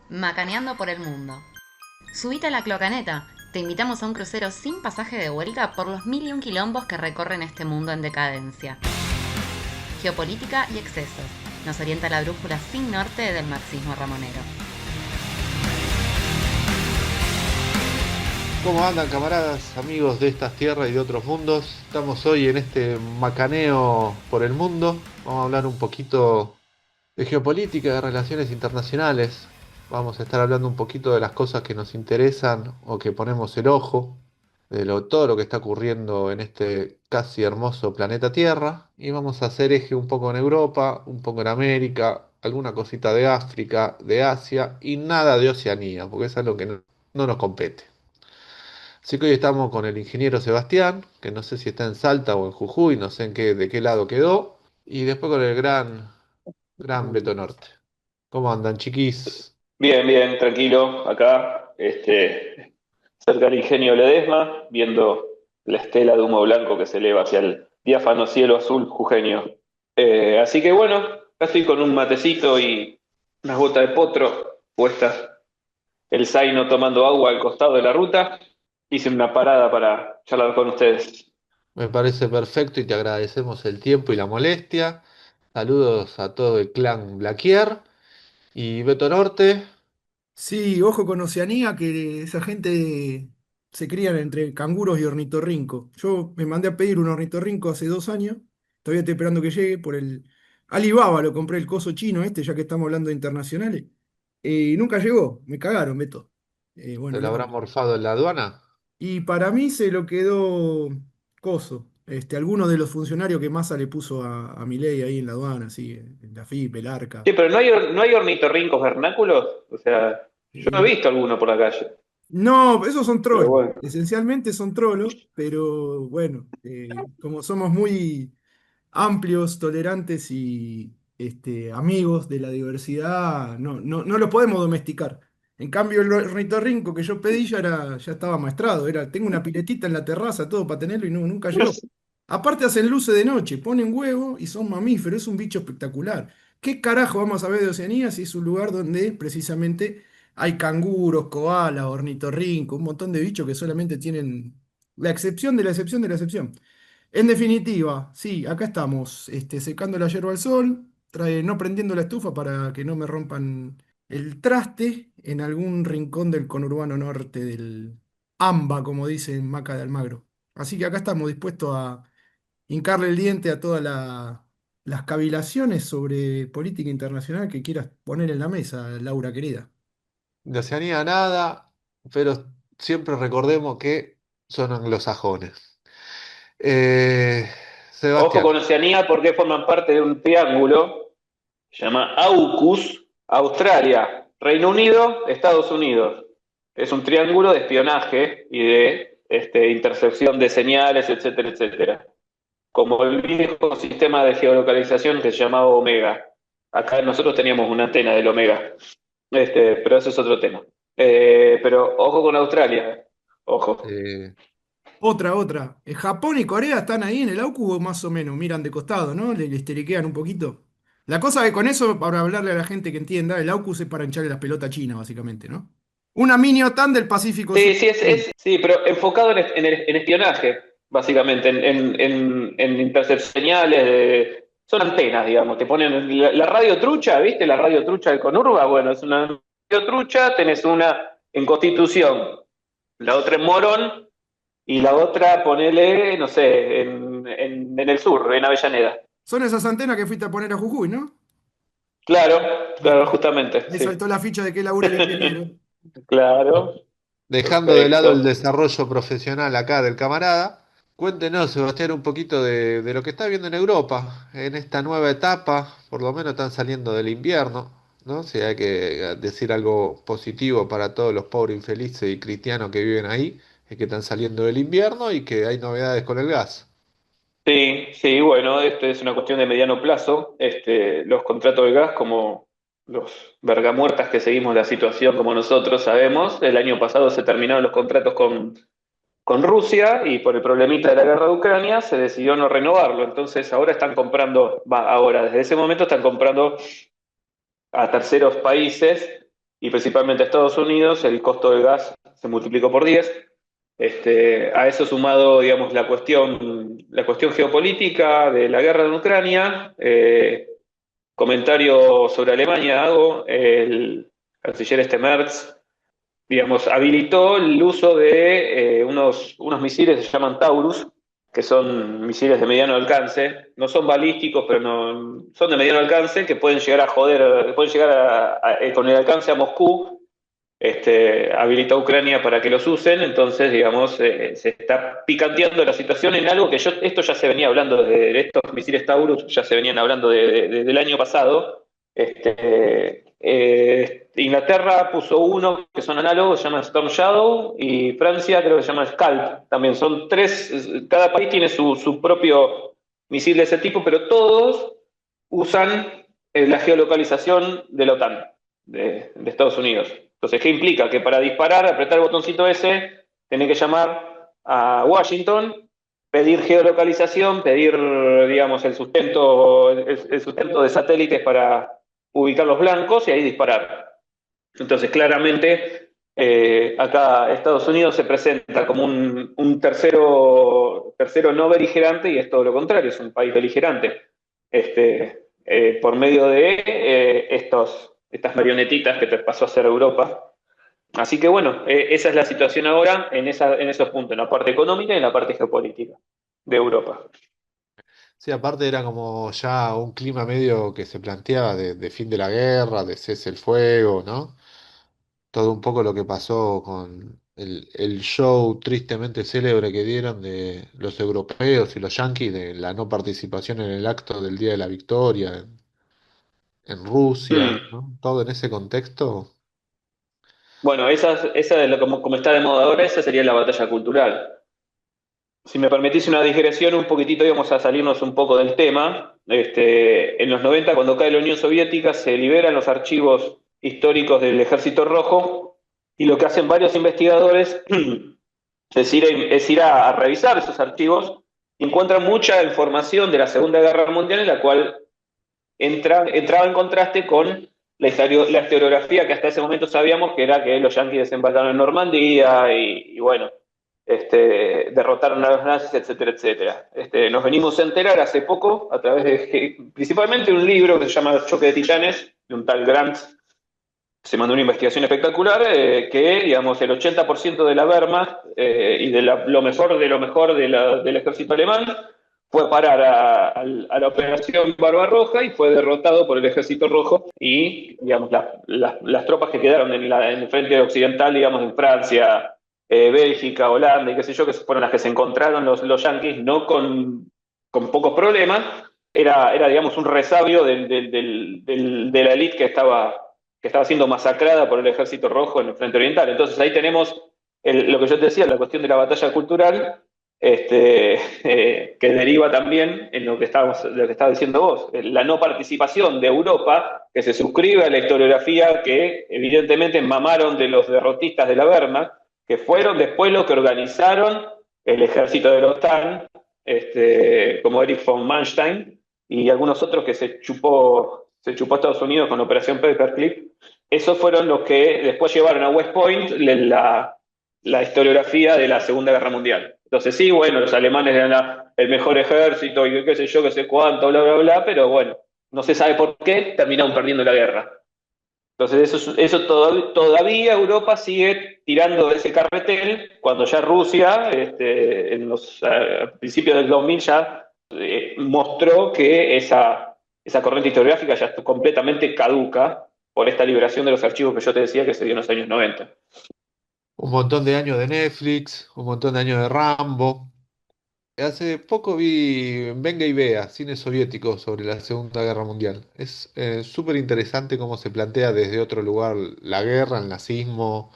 Macaneando por el mundo. Subite a la Clocaneta. Te invitamos a un crucero sin pasaje de vuelta por los mil y un quilombos que recorren este mundo en decadencia. Geopolítica y excesos. Nos orienta la brújula sin norte del marxismo ramonero. ¿Cómo andan, camaradas, amigos de estas tierras y de otros mundos? Estamos hoy en este macaneo por el mundo. Vamos a hablar un poquito de geopolítica, de relaciones internacionales. Vamos a estar hablando un poquito de las cosas que nos interesan o que ponemos el ojo, todo lo que está ocurriendo en este casi hermoso planeta Tierra. Y vamos a hacer eje un poco en Europa, un poco en América, alguna cosita de África, de Asia y nada de Oceanía, porque es algo que no nos compete. Así que hoy estamos con el ingeniero Sebastián, que no sé si está en Salta o en Jujuy, no sé de qué lado quedó. Y después con el gran Beto Norte. ¿Cómo andan, chiquis? Bien, bien, tranquilo, acá, cerca del ingenio Ledesma, viendo la estela de humo blanco que se eleva hacia el diáfano cielo azul jujeño. Así que bueno, acá estoy con un matecito y unas gotas de potro puestas, el zaino tomando agua al costado de la ruta. Hice una parada para charlar con ustedes. Me parece perfecto y te agradecemos el tiempo y la molestia. Saludos a todo el clan Blaquier. Y Beto Norte, Sí, ojo con Oceanía, que esa gente se crían entre canguros y ornitorrinco. Yo me mandé a pedir un ornitorrinco hace 2 años, todavía estoy esperando que llegue por el Alibaba, lo compré el coso chino este, ya que estamos hablando de internacionales. Y nunca llegó, me cagaron, Beto. ¿se Bueno, lo habrá morfado en la aduana? y para mí se lo quedó coso. Alguno de los funcionarios que Massa le puso a Milei ahí en la aduana, así, en la FIP, el ARCA. Sí, pero no hay ornitorrincos vernáculos, o sea, yo no he visto alguno por la calle, No, esos son pero trolos. bueno. Esencialmente son trolos, pero bueno, como somos muy amplios, tolerantes y amigos de la diversidad, no los podemos domesticar. En cambio, el ornitorrinco que yo pedí ya estaba maestrado. Tengo una piletita en la terraza, todo para tenerlo y nunca llegó. Aparte hacen luces de noche, ponen huevo y son mamíferos, es un bicho espectacular. ¿Qué carajo vamos a ver de Oceanía si es un lugar donde precisamente hay canguros, koalas, ornitorrinco, un montón de bichos que solamente tienen la excepción de la excepción de la excepción? En definitiva, sí, acá estamos, secando la yerba al sol, no prendiendo la estufa para que no me rompan el traste en algún rincón del conurbano norte del AMBA, como dice Maca de Almagro. Así que acá estamos dispuestos a hincarle el diente a todas las cavilaciones sobre política internacional que quieras poner en la mesa, Laura querida. De Oceanía nada, pero siempre recordemos que son anglosajones. Eh, Ojo Sebastián, con Oceanía porque forman parte de un triángulo que se llama AUKUS, Australia, Reino Unido, Estados Unidos. Es un triángulo de espionaje y de intercepción de señales, etcétera, etcétera. Como el viejo sistema de geolocalización que se llamaba Omega. Acá nosotros teníamos una antena del Omega, pero ese es otro tema. Pero ojo con Australia, ojo. eh, Otra. Japón y Corea están ahí en el AUKUS o más o menos, miran de costado, ¿no? Le histeriquean un poquito. La cosa es que con eso, para hablarle a la gente que entienda, el AUKUS es para hincharle las pelotas a China, básicamente, ¿no? Una mini OTAN del Pacífico Sur. Sí, pero enfocado en espionaje, básicamente, en intercepciones señales, son antenas, digamos. Te ponen la radio trucha, ¿viste? La radio trucha del Conurba, bueno, es una radio trucha, tenés una en Constitución, la otra en Morón y la otra, ponele, no sé, en el sur, en Avellaneda. Son esas antenas que fuiste a poner a Jujuy, ¿no? Claro, claro, ¿Viste? justamente, Me sí. saltó la ficha de que labura el ingeniero. Claro, dejando de lado el perfecto. desarrollo profesional acá del camarada, cuéntenos, Sebastián, un poquito de lo que está viendo en Europa, en esta nueva etapa, por lo menos están saliendo del invierno, ¿no? Si hay que decir algo positivo para todos los pobres infelices y cristianos que viven ahí, es que están saliendo del invierno y que hay novedades con el gas. Sí, sí, bueno, esto es una cuestión de mediano plazo. Los contratos de gas, como los vergamuertas que seguimos la situación como nosotros sabemos, el año pasado se terminaron los contratos con Rusia y por el problemita de la guerra de Ucrania se decidió no renovarlo. Entonces ahora están comprando, va, ahora desde ese momento están comprando a terceros países y principalmente a Estados Unidos, el costo del gas se multiplicó por 10. A eso sumado, digamos, la cuestión geopolítica de la guerra en Ucrania, comentario sobre Alemania hago, el canciller Merz, digamos, habilitó el uso de unos misiles que se llaman Taurus, que son misiles de mediano alcance, no son balísticos, pero no, son de mediano alcance, que pueden llegar a joder, pueden llegar con el alcance a Moscú. Habilitó a Ucrania para que los usen, entonces, digamos, se está picanteando la situación en algo que esto ya se venía hablando de estos misiles Taurus, ya se venían hablando del año pasado. Inglaterra puso uno que son análogos, se llama Storm Shadow, y Francia creo que se llama Scalp. También son tres, cada país tiene su propio misil de ese tipo, pero todos usan la geolocalización de la OTAN, de Estados Unidos. Entonces, ¿qué implica? Que para disparar, apretar el botoncito ese, tenés que llamar a Washington, pedir geolocalización, pedir, digamos, el sustento de satélites para ubicar los blancos y ahí disparar. Entonces, claramente, acá Estados Unidos se presenta como un tercero no beligerante y es todo lo contrario, es un país beligerante. Por medio de estas marionetitas que te pasó a hacer Europa. Así que bueno, esa es la situación ahora en esos puntos, en la parte económica y en la parte geopolítica de Europa. Sí, aparte era como ya un clima medio que se planteaba de fin de la guerra, de cese el fuego, ¿no? Todo un poco lo que pasó con el show tristemente célebre que dieron de los europeos y los yanquis de la no participación en el acto del Día de la Victoria en Rusia, Mm. ¿no? Todo en ese contexto. Bueno, esa de como está de moda ahora, esa sería la batalla cultural. Si me permitís una digresión un poquitito, íbamos a salirnos un poco del tema. En los 90, cuando cae la Unión Soviética, se liberan los archivos históricos del Ejército Rojo y lo que hacen varios investigadores es ir a revisar esos archivos y encuentran mucha información de la Segunda Guerra Mundial en la cual entraba en contraste con la historiografía que hasta ese momento sabíamos que era que los yanquis desembarcaron en Normandía y bueno, derrotaron a los nazis, etcétera, etcétera. Nos venimos a enterar hace poco, a través de principalmente un libro que se llama Choque de Titanes, de un tal Grant, se mandó una investigación espectacular, que digamos el 80% de la Wehrmacht y lo mejor del ejército alemán fue parar a la operación Barbarroja y fue derrotado por el ejército rojo y digamos las tropas que quedaron en el frente occidental, digamos en Francia, Bélgica, Holanda y qué sé yo, que fueron las que se encontraron los yanquis, no con pocos problemas, era digamos un resabio de la élite que estaba siendo masacrada por el ejército rojo en el frente oriental. Entonces ahí tenemos lo que yo te decía, la cuestión de la batalla cultural, que deriva también en lo que estabas diciendo vos, la no participación de Europa, que se suscribe a la historiografía que evidentemente mamaron de los derrotistas de la Wehrmacht, que fueron después los que organizaron el ejército de la OTAN, como Erich von Manstein y algunos otros que se chupó Estados Unidos con la Operación Paperclip. Esos fueron los que después llevaron a West Point la historiografía de la Segunda Guerra Mundial. Entonces sí, bueno, los alemanes eran el mejor ejército y qué sé yo, qué sé cuánto, bla, bla, bla, pero bueno, no se sabe por qué terminaron perdiendo la guerra. Entonces eso todavía Europa sigue tirando de ese carretel cuando ya Rusia, a principios del 2000 ya mostró que esa corriente historiográfica ya está completamente caduca por esta liberación de los archivos que yo te decía que se dio en los años 90. Un montón de años de Netflix, un montón de años de Rambo. Hace poco vi Venga y Vea, cine soviético sobre la Segunda Guerra Mundial. Es súper interesante cómo se plantea desde otro lugar la guerra, el nazismo,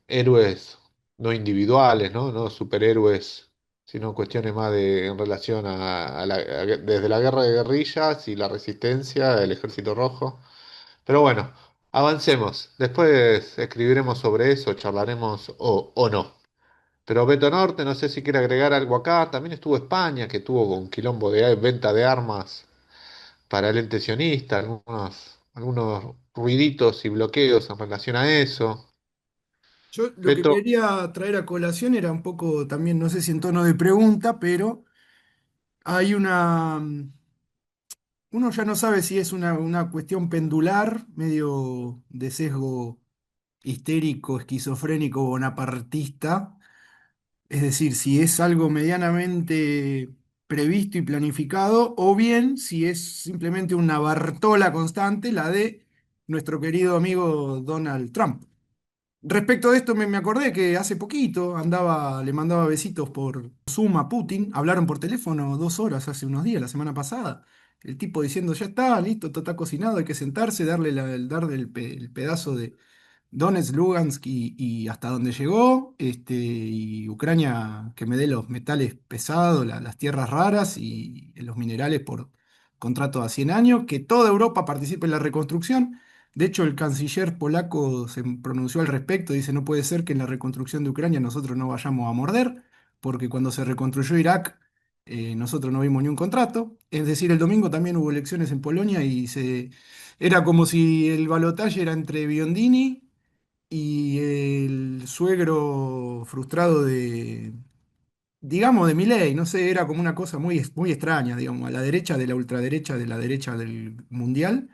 héroes no individuales, ¿no? No superhéroes, sino cuestiones más en relación desde la guerra de guerrillas y la resistencia, el Ejército Rojo. Pero bueno, avancemos. Después escribiremos sobre eso, charlaremos o no. Pero Beto Norte, no sé si quiere agregar algo acá. También estuvo España, que tuvo un quilombo de venta de armas para el ente sionista, algunos ruiditos y bloqueos en relación a eso. Yo lo que Petro, quería traer a colación era un poco también, no sé si en tono de pregunta, pero hay uno ya no sabe si es una cuestión pendular, medio de sesgo histérico, esquizofrénico, bonapartista. Es decir, si es algo medianamente previsto y planificado, o bien si es simplemente una Bartola constante, la de nuestro querido amigo Donald Trump. Respecto de esto me acordé que hace poquito le mandaba besitos por Zoom a Putin, hablaron por teléfono 2 horas hace unos días, la semana pasada. El tipo diciendo, ya está, listo, todo está cocinado, hay que sentarse, darle el pedazo de, Donetsk, Lugansk y hasta donde llegó, y Ucrania que me dé los metales pesados, las tierras raras y los minerales por contrato a 100 años, que toda Europa participe en la reconstrucción. De hecho, el canciller polaco se pronunció al respecto, dice, no puede ser que en la reconstrucción de Ucrania nosotros no vayamos a morder, porque cuando se reconstruyó Irak, nosotros no vimos ni un contrato. Es decir, el domingo también hubo elecciones en Polonia y era como si el balotaje era entre Biondini y el suegro frustrado digamos, de Milei, no sé, era como una cosa muy extraña, digamos, a la derecha de la ultraderecha de la derecha del mundial.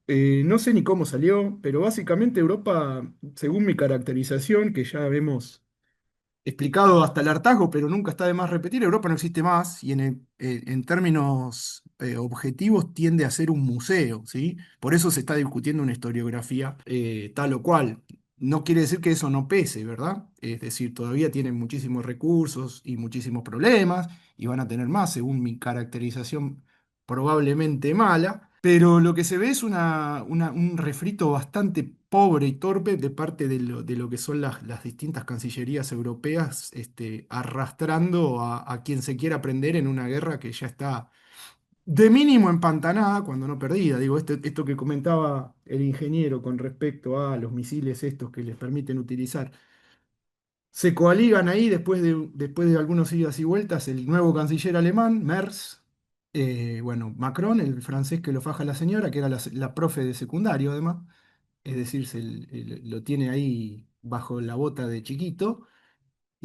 No sé ni cómo salió, pero básicamente Europa, según mi caracterización, que ya vemos explicado hasta el hartazgo, pero nunca está de más repetir, Europa no existe más y en términos objetivos tiende a ser un museo, ¿sí? Por eso se está discutiendo una historiografía tal o cual. No quiere decir que eso no pese, ¿verdad? Es decir, todavía tienen muchísimos recursos y muchísimos problemas y van a tener más, según mi caracterización probablemente mala, pero lo que se ve es un refrito bastante pobre y torpe de parte de lo que son las distintas cancillerías europeas, arrastrando a quien se quiera prender en una guerra que ya está de mínimo empantanada, cuando no perdida. Digo, esto que comentaba el ingeniero con respecto a los misiles estos que les permiten utilizar se coaligan ahí después de algunos idas y vueltas el nuevo canciller alemán, Merz, bueno, Macron, el francés que lo faja la señora, que era la profe de secundario además, es decir, lo tiene ahí bajo la bota de chiquito,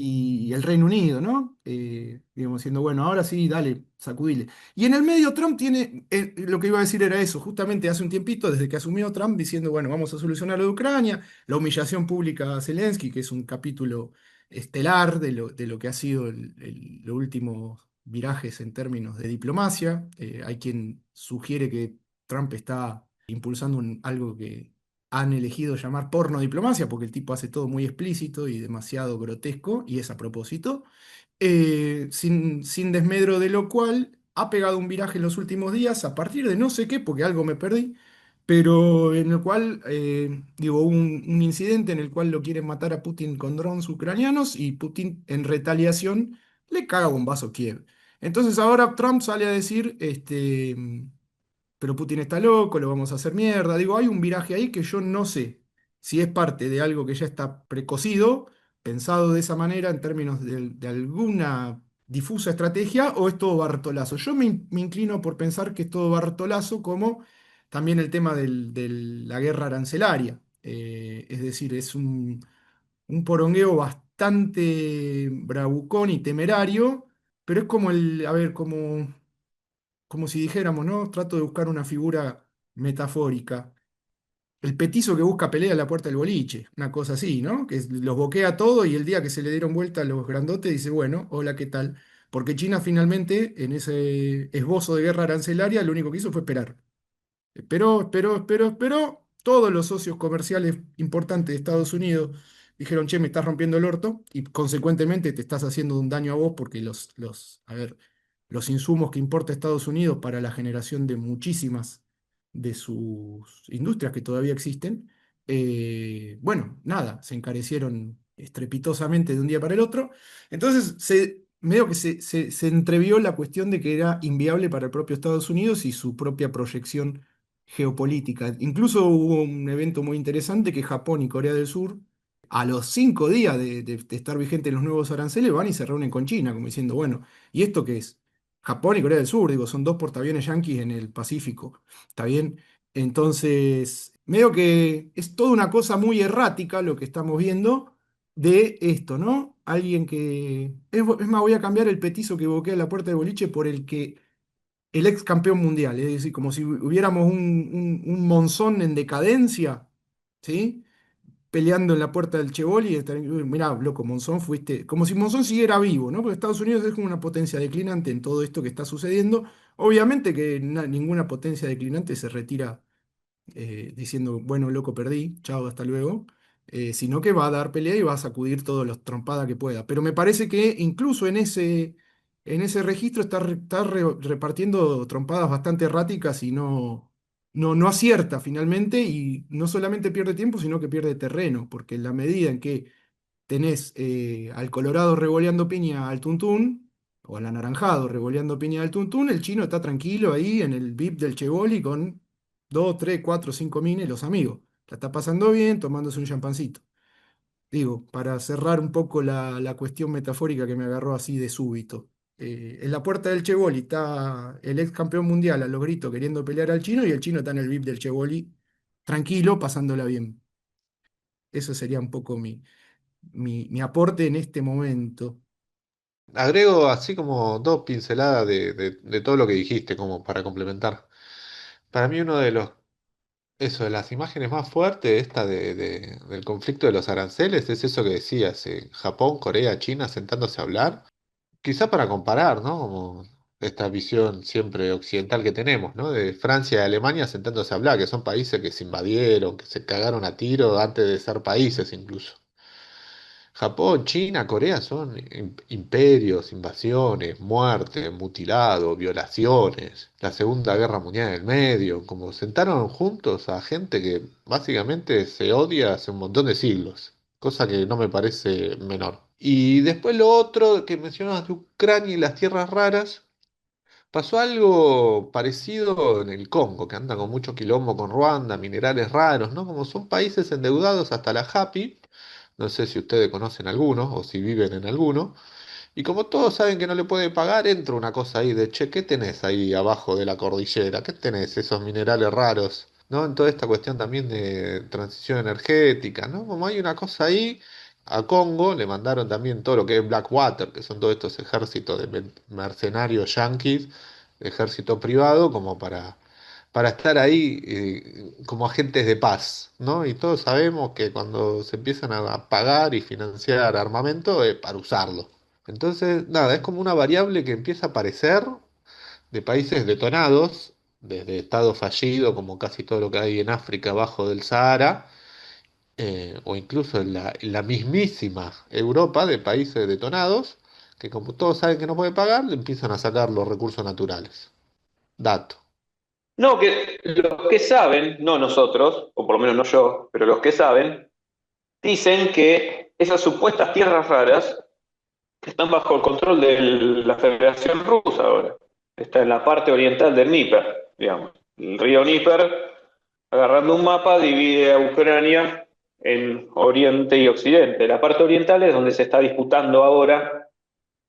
y el Reino Unido, ¿no? Digamos, diciendo, bueno, ahora sí, dale, sacudile. Y en el medio Trump tiene, lo que iba a decir era eso, justamente hace un tiempito, desde que asumió Trump, diciendo, bueno, vamos a solucionar lo de Ucrania, la humillación pública a Zelensky, que es un capítulo estelar de lo que ha sido los últimos virajes en términos de diplomacia. Hay quien sugiere que Trump está impulsando algo que han elegido llamar porno diplomacia, porque el tipo hace todo muy explícito y demasiado grotesco, y es a propósito, sin desmedro de lo cual ha pegado un viraje en los últimos días a partir de no sé qué, porque algo me perdí, pero en el cual, digo, un incidente en el cual lo quieren matar a Putin con drones ucranianos y Putin en retaliación le caga bombazo a Kiev. Entonces ahora Trump sale a decir, pero Putin está loco, lo vamos a hacer mierda. Digo, hay un viraje ahí que yo no sé si es parte de algo que ya está precocido, pensado de esa manera en términos de alguna difusa estrategia, o es todo Bartolazo. Yo me inclino por pensar que es todo Bartolazo, como también el tema de la guerra arancelaria. Es decir, es un porongueo bastante bravucón y temerario, pero es como a ver, como si dijéramos, ¿no? Trato de buscar una figura metafórica. El petizo que busca pelea a la puerta del boliche, una cosa así, ¿no? Que los boquea todo y el día que se le dieron vuelta a los grandotes dice, bueno, hola, ¿qué tal? Porque China finalmente, en ese esbozo de guerra arancelaria, lo único que hizo fue esperar. Esperó. Todos los socios comerciales importantes de Estados Unidos dijeron, che, me estás rompiendo el orto y consecuentemente te estás haciendo un daño a vos porque a ver, los insumos que importa Estados Unidos para la generación de muchísimas de sus industrias que todavía existen, bueno, nada, se encarecieron estrepitosamente de un día para el otro. Entonces, medio que se entrevió la cuestión de que era inviable para el propio Estados Unidos y su propia proyección geopolítica. Incluso hubo un evento muy interesante que Japón y Corea del Sur, a los 5 días de estar vigentes los nuevos aranceles, van y se reúnen con China, como diciendo, bueno, ¿y esto qué es? Japón y Corea del Sur, digo, son dos portaaviones yanquis en el Pacífico, ¿está bien? Entonces, medio que es toda una cosa muy errática lo que estamos viendo de esto, ¿no? Alguien que... Es más, voy a cambiar el petizo que evoqué a la puerta del boliche por el ex campeón mundial, es decir, como si hubiéramos un Monzón en decadencia, ¿sí? Peleando en la puerta del Chevoli, mirá, loco, Monzón fuiste, como si Monzón siguiera vivo, ¿no? Porque Estados Unidos es como una potencia declinante en todo esto que está sucediendo. Obviamente que ninguna potencia declinante se retira diciendo, bueno, loco, perdí, chao, hasta luego, sino que va a dar pelea y va a sacudir todas las trompadas que pueda. Pero me parece que incluso en ese registro repartiendo trompadas bastante erráticas y no acierta finalmente y no solamente pierde tiempo, sino que pierde terreno, porque en la medida en que tenés al Colorado revoleando piña al Tuntún, o al anaranjado revoleando piña al Tuntún, el chino está tranquilo ahí en el VIP del Chevoli con 2, 3, 4, 5 mines, los amigos. La está pasando bien, tomándose un champancito. Digo, para cerrar un poco la cuestión metafórica que me agarró así de súbito. En la puerta del Chevoli está el ex campeón mundial a los gritos queriendo pelear al chino y el chino está en el VIP del Chevoli, tranquilo, pasándola bien. Eso sería un poco mi aporte en este momento. Agrego así como dos pinceladas de todo lo que dijiste, como para complementar. Para mí uno de los, eso, de las imágenes más fuertes, esta del conflicto de los aranceles, es eso que decías, Japón, Corea, China sentándose a hablar. Quizá para comparar, ¿no? Como esta visión siempre occidental que tenemos, ¿no? De Francia y Alemania sentándose a hablar, que son países que se invadieron, que se cagaron a tiro antes de ser países incluso. Japón, China, Corea son imperios, invasiones, muerte, mutilado, violaciones, la Segunda Guerra Mundial en el medio, como sentaron juntos a gente que básicamente se odia hace un montón de siglos, cosa que no me parece menor. Y después lo otro que mencionabas de Ucrania y las tierras raras, pasó algo parecido en el Congo, que anda con mucho quilombo con Ruanda, minerales raros, ¿no? Como son países endeudados hasta la Happy, no sé si ustedes conocen algunos o si viven en alguno, y como todos saben que no le puede pagar, entra una cosa ahí de, che, ¿qué tenés ahí abajo de la cordillera? ¿Qué tenés esos minerales raros? ¿No? En toda esta cuestión también de transición energética, ¿no? Como hay una cosa ahí, a Congo le mandaron también todo lo que es Blackwater, que son todos estos ejércitos de mercenarios yanquis, ejército privado, como para estar ahí como agentes de paz, ¿no? Y todos sabemos que cuando se empiezan a pagar y financiar armamento es para usarlo. Entonces, nada, es como una variable que empieza a aparecer de países detonados, desde estados fallidos, como casi todo lo que hay en África abajo del Sahara, o incluso en la mismísima Europa, de países detonados, que como todos saben que no puede pagar, le empiezan a sacar los recursos naturales. Dato. No, que los que saben, no nosotros, o por lo menos no yo, pero los que saben, dicen que esas supuestas tierras raras están bajo el control de la Federación Rusa ahora. Está en la parte oriental del Níper, digamos. El río Níper, agarrando un mapa, divide a Ucrania en Oriente y Occidente. La parte oriental es donde se está disputando ahora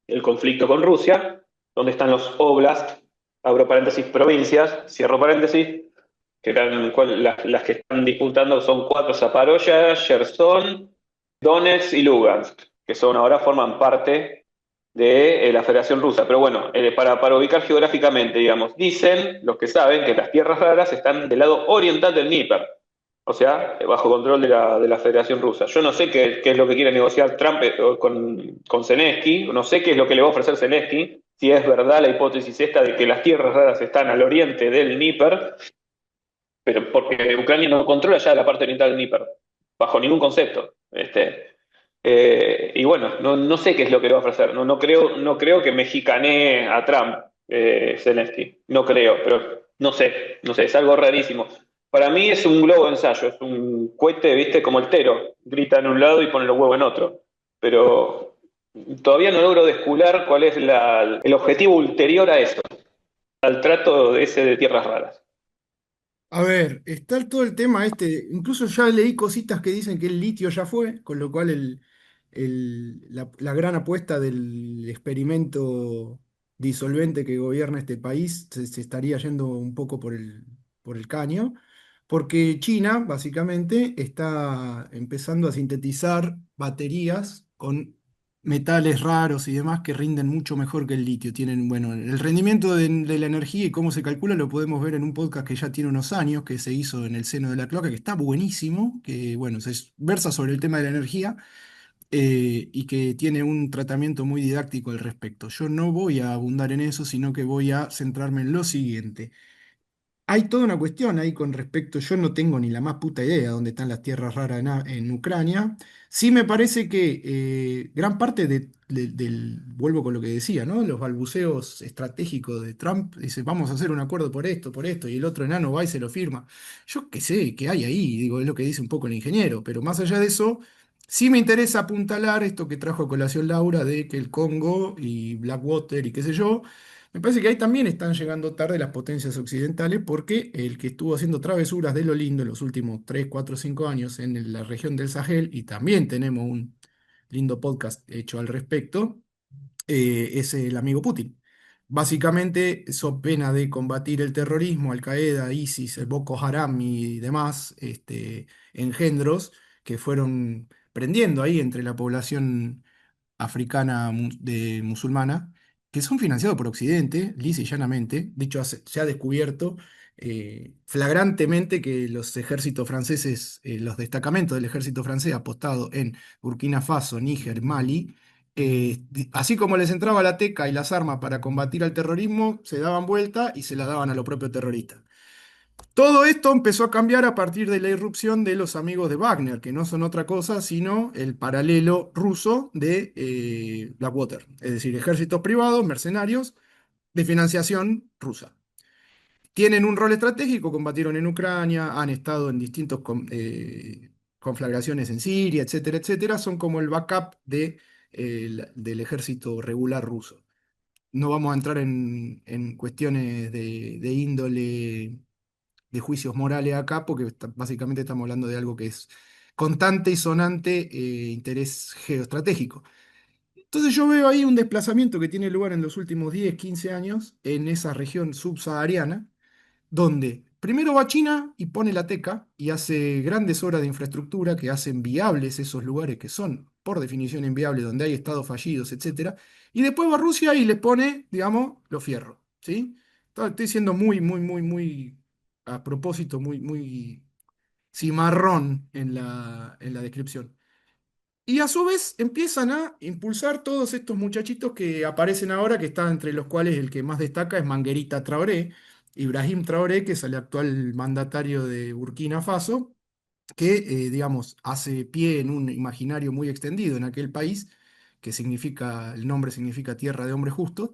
el conflicto con Rusia, donde están los oblast, abro paréntesis, provincias, cierro paréntesis, que eran las que están disputando son cuatro: Zaporozhia, Gerson, Donetsk y Lugansk, que son ahora forman parte de la Federación Rusa. Pero bueno, para ubicar geográficamente, digamos, dicen los que saben que las tierras raras están del lado oriental del Níper, o sea, bajo control de la Federación Rusa. Yo no sé qué es lo que quiere negociar Trump con Zelensky, no sé qué es lo que le va a ofrecer Zelensky, si es verdad la hipótesis esta de que las tierras raras están al oriente del Níper, pero porque Ucrania no controla ya la parte oriental del Níper, bajo ningún concepto. Y bueno, no sé qué es lo que le va a ofrecer. No creo que mexicanee a Trump, Zelensky. No creo, pero no sé, es algo rarísimo. Para mí es un globo de ensayo, es un cohete, viste, como el Tero. Grita en un lado y pone los huevos en otro. Pero todavía no logro descular cuál es el objetivo ulterior a eso, al trato ese de tierras raras. A ver, está todo el tema este, incluso ya leí cositas que dicen que el litio ya fue, con lo cual la gran apuesta del experimento disolvente que gobierna este país se estaría yendo un poco por el caño, porque China, básicamente, está empezando a sintetizar baterías con metales raros y demás que rinden mucho mejor que el litio. Tienen, bueno, el rendimiento de la energía y cómo se calcula lo podemos ver en un podcast que ya tiene unos años, que se hizo en el seno de la cloaca, que está buenísimo, que, bueno, versa sobre el tema de la energía y que tiene un tratamiento muy didáctico al respecto. Yo no voy a abundar en eso, sino que voy a centrarme en lo siguiente. Hay toda una cuestión ahí con respecto, yo no tengo ni la más puta idea de dónde están las tierras raras en Ucrania. Sí me parece que gran parte del, vuelvo con lo que decía, ¿no? Los balbuceos estratégicos de Trump, dice, vamos a hacer un acuerdo por esto, y el otro enano va y se lo firma. Yo qué sé, qué hay ahí, digo, es lo que dice un poco el ingeniero, pero más allá de eso, sí me interesa apuntalar esto que trajo a colación Laura de que el Congo y Blackwater y qué sé yo. Me parece que ahí también están llegando tarde las potencias occidentales porque el que estuvo haciendo travesuras de lo lindo en los últimos 3 4 5 años en la región del Sahel, y también tenemos un lindo podcast hecho al respecto, es el amigo Putin. Básicamente, so pena de combatir el terrorismo, Al-Qaeda, ISIS, el Boko Haram y demás engendros que fueron prendiendo ahí entre la población africana musulmana, que son financiados por Occidente, lisa y llanamente. De hecho, se ha descubierto flagrantemente que los ejércitos franceses, los destacamentos del ejército francés apostado en Burkina Faso, Níger, Mali, así como les entraba la teca y las armas para combatir al terrorismo, se daban vuelta y se la daban a los propios terroristas. Todo esto empezó a cambiar a partir de la irrupción de los amigos de Wagner, que no son otra cosa sino el paralelo ruso de Blackwater, es decir, ejércitos privados, mercenarios de financiación rusa. Tienen un rol estratégico, combatieron en Ucrania, han estado en distintos conflagraciones en Siria, etcétera, etcétera, son como el backup del ejército regular ruso. No vamos a entrar en cuestiones de índole de juicios morales acá, porque básicamente estamos hablando de algo que es constante y sonante interés geoestratégico. Entonces yo veo ahí un desplazamiento que tiene lugar en los últimos 10 15 años en esa región subsahariana, donde primero va China y pone la teca y hace grandes obras de infraestructura que hacen viables esos lugares que son, por definición, inviables, donde hay estados fallidos, etcétera. Y después va Rusia y les pone, digamos, los fierros, ¿sí? Estoy siendo muy, a propósito, muy cimarrón en la descripción. Y a su vez empiezan a impulsar todos estos muchachitos que aparecen ahora, que están entre los cuales el que más destaca es Manguerita Traoré, Ibrahim Traoré, que es el actual mandatario de Burkina Faso, que, digamos, hace pie en un imaginario muy extendido en aquel país, que significa, el nombre significa tierra de hombres justos.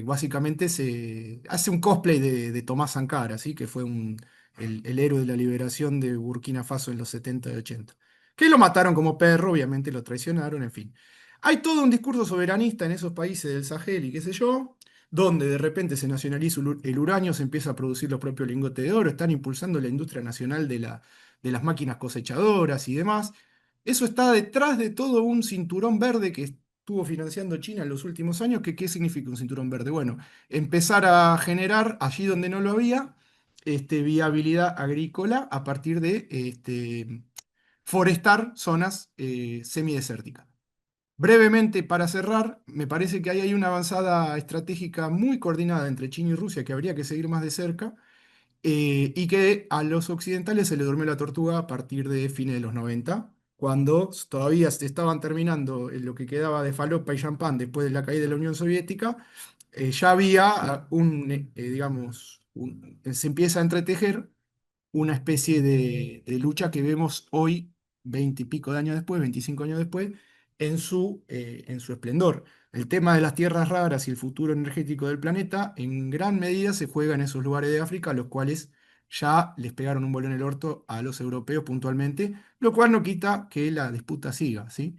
Básicamente se hace un cosplay de Tomás Sankara, ¿sí? Que fue el héroe de la liberación de Burkina Faso en los 70 y 80. Que lo mataron como perro, obviamente lo traicionaron, en fin. Hay todo un discurso soberanista en esos países del Sahel y qué sé yo, donde de repente se nacionaliza el uranio, se empieza a producir los propios lingotes de oro, están impulsando la industria nacional de las máquinas cosechadoras y demás. Eso está detrás de todo un cinturón verde que estuvo financiando China en los últimos años. ¿Qué significa un cinturón verde? Bueno, empezar a generar allí donde no lo había, viabilidad agrícola a partir de forestar zonas semidesérticas. Brevemente, para cerrar, me parece que ahí hay una avanzada estratégica muy coordinada entre China y Rusia que habría que seguir más de cerca, y que a los occidentales se les durmió la tortuga a partir de fines de los 90, cuando todavía se estaban terminando lo que quedaba de falopa y champán después de la caída de la Unión Soviética. Ya había digamos, se empieza a entretejer una especie de lucha que vemos hoy, 20 y pico de años después, 25 años después, en su esplendor. El tema de las tierras raras y el futuro energético del planeta, en gran medida se juega en esos lugares de África, los cuales ya les pegaron un bolón en el orto a los europeos puntualmente, lo cual no quita que la disputa siga, ¿sí?